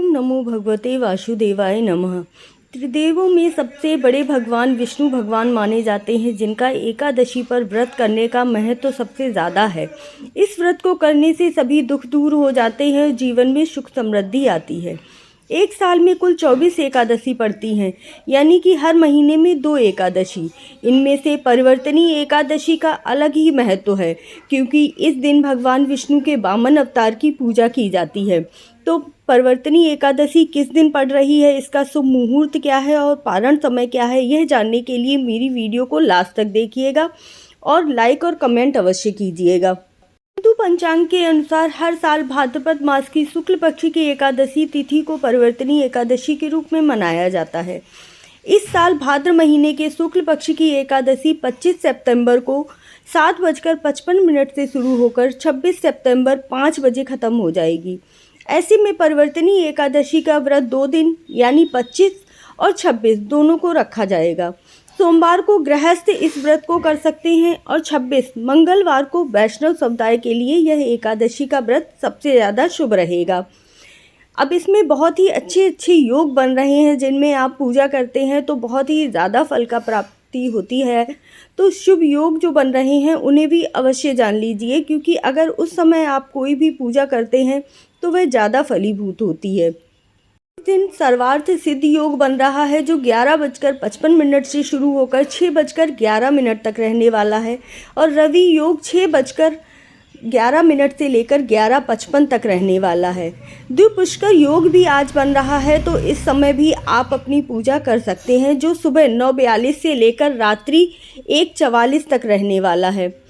नमो भगवते वासुदेवाय नमः। त्रिदेवों में सबसे बड़े भगवान विष्णु भगवान माने जाते हैं, जिनका एकादशी पर व्रत करने का महत्व तो सबसे ज़्यादा है। इस व्रत को करने से सभी दुख दूर हो जाते हैं, जीवन में सुख समृद्धि आती है। एक साल में कुल 24 एकादशी पड़ती हैं, यानी कि हर महीने में 2 एकादशी। इनमें से परिवर्तनी एकादशी का अलग ही महत्व है, क्योंकि इस दिन भगवान विष्णु के वामन अवतार की पूजा की जाती है। तो परिवर्तनी एकादशी किस दिन पड़ रही है, इसका शुभ मुहूर्त क्या है और पारण समय क्या है, यह जानने के लिए मेरी वीडियो को लास्ट तक देखिएगा और लाइक और कमेंट अवश्य कीजिएगा। हिंदू पंचांग के अनुसार हर साल भाद्रपद मास की शुक्ल पक्ष की एकादशी तिथि को परिवर्तनी एकादशी के रूप में मनाया जाता है। इस साल भाद्र महीने के शुक्ल पक्ष की एकादशी 25 सितंबर को 7:55 से शुरू होकर 26 सितंबर 5 बजे खत्म हो जाएगी। ऐसे में परिवर्तनी एकादशी का व्रत 2 दिन यानी 25 और 26 दोनों को रखा जाएगा। सोमवार को गृहस्थ इस व्रत को कर सकते हैं और 26 मंगलवार को वैष्णव समुदाय के लिए यह एकादशी का व्रत सबसे ज़्यादा शुभ रहेगा। अब इसमें बहुत ही अच्छे योग बन रहे हैं, जिनमें आप पूजा करते हैं तो बहुत ही ज़्यादा फल का प्राप्ति होती है। तो शुभ योग जो बन रहे हैं उन्हें भी अवश्य जान लीजिए, क्योंकि अगर उस समय आप कोई भी पूजा करते हैं तो वह ज़्यादा फलीभूत होती है। इस दिन सर्वार्थ सिद्ध योग बन रहा है, जो 11:55 से शुरू होकर 6:11 तक रहने वाला है, और रवि योग 6:11 से लेकर 11:55 तक रहने वाला है। द्विपुष्कर योग भी आज बन रहा है, तो इस समय भी आप अपनी पूजा कर सकते हैं, जो सुबह 9:42 से लेकर रात्रि 1:44 तक रहने वाला है।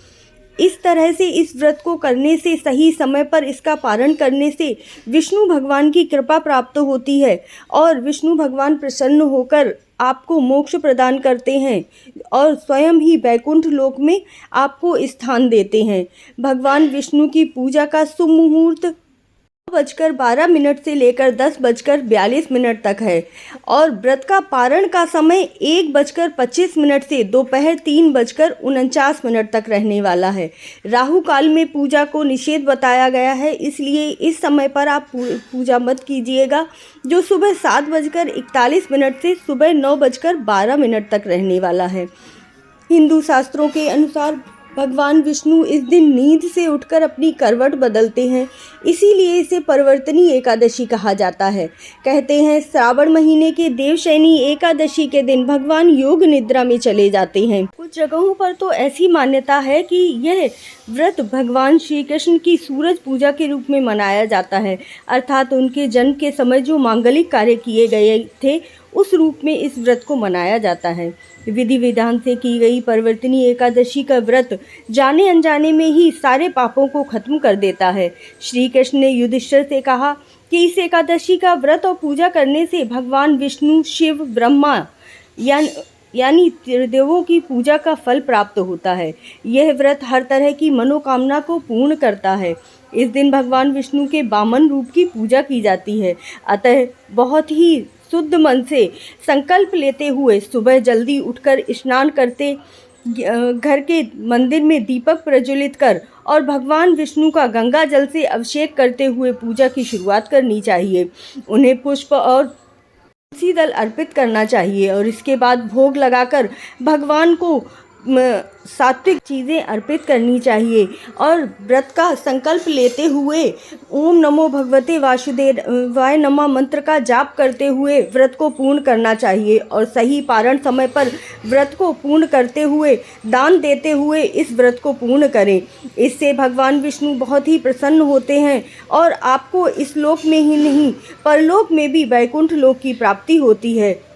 इस तरह से इस व्रत को करने से, सही समय पर इसका पारण करने से विष्णु भगवान की कृपा प्राप्त होती है और विष्णु भगवान प्रसन्न होकर आपको मोक्ष प्रदान करते हैं और स्वयं ही वैकुंठ लोक में आपको स्थान देते हैं। भगवान विष्णु की पूजा का शुभ मुहूर्त 9:12 से लेकर 10:42 तक है और व्रत का पारण का समय 1:25 से दोपहर 3:49 तक रहने वाला है। राहु काल में पूजा को निषेध बताया गया है, इसलिए इस समय पर आप पूजा मत कीजिएगा, जो सुबह 7:41 से सुबह 9:12 तक रहने वाला है। हिंदू शास्त्रों के अनुसार भगवान विष्णु इस दिन नींद से उठकर अपनी करवट बदलते हैं, इसीलिए इसे परिवर्तनी एकादशी कहा जाता है। कहते हैं श्रावण महीने के देवशयनी एकादशी के दिन भगवान योग निद्रा में चले जाते हैं। कुछ जगहों पर तो ऐसी मान्यता है कि यह व्रत भगवान श्री कृष्ण की सूरज पूजा के रूप में मनाया जाता है, अर्थात उनके जन्म के समय जो मांगलिक कार्य किए गए थे उस रूप में इस व्रत को मनाया जाता है। विधि विधान से की गई परिवर्तनी एकादशी का व्रत जाने अनजाने में ही सारे पापों को खत्म कर देता है। श्री कृष्ण ने युधिष्ठिर से कहा कि इस एकादशी का व्रत और पूजा करने से भगवान विष्णु, शिव, ब्रह्मा यानी त्रिदेवों की पूजा का फल प्राप्त होता है। यह व्रत हर तरह की मनोकामना को पूर्ण करता है। इस दिन भगवान विष्णु के वामन रूप की पूजा की जाती है, अतः बहुत ही शुद्ध मन से संकल्प लेते हुए सुबह जल्दी उठकर स्नान करते, घर के मंदिर में दीपक प्रज्वलित कर और भगवान विष्णु का गंगा जल से अभिषेक करते हुए पूजा की शुरुआत करनी चाहिए। उन्हें पुष्प और तुलसी दल अर्पित करना चाहिए और इसके बाद भोग लगाकर भगवान को सात्विक चीज़ें अर्पित करनी चाहिए और व्रत का संकल्प लेते हुए ओम नमो भगवते वासुदेवाय नमः मंत्र का जाप करते हुए व्रत को पूर्ण करना चाहिए और सही पारण समय पर व्रत को पूर्ण करते हुए दान देते हुए इस व्रत को पूर्ण करें। इससे भगवान विष्णु बहुत ही प्रसन्न होते हैं और आपको इस लोक में ही नहीं परलोक में भी वैकुंठ लोक की प्राप्ति होती है।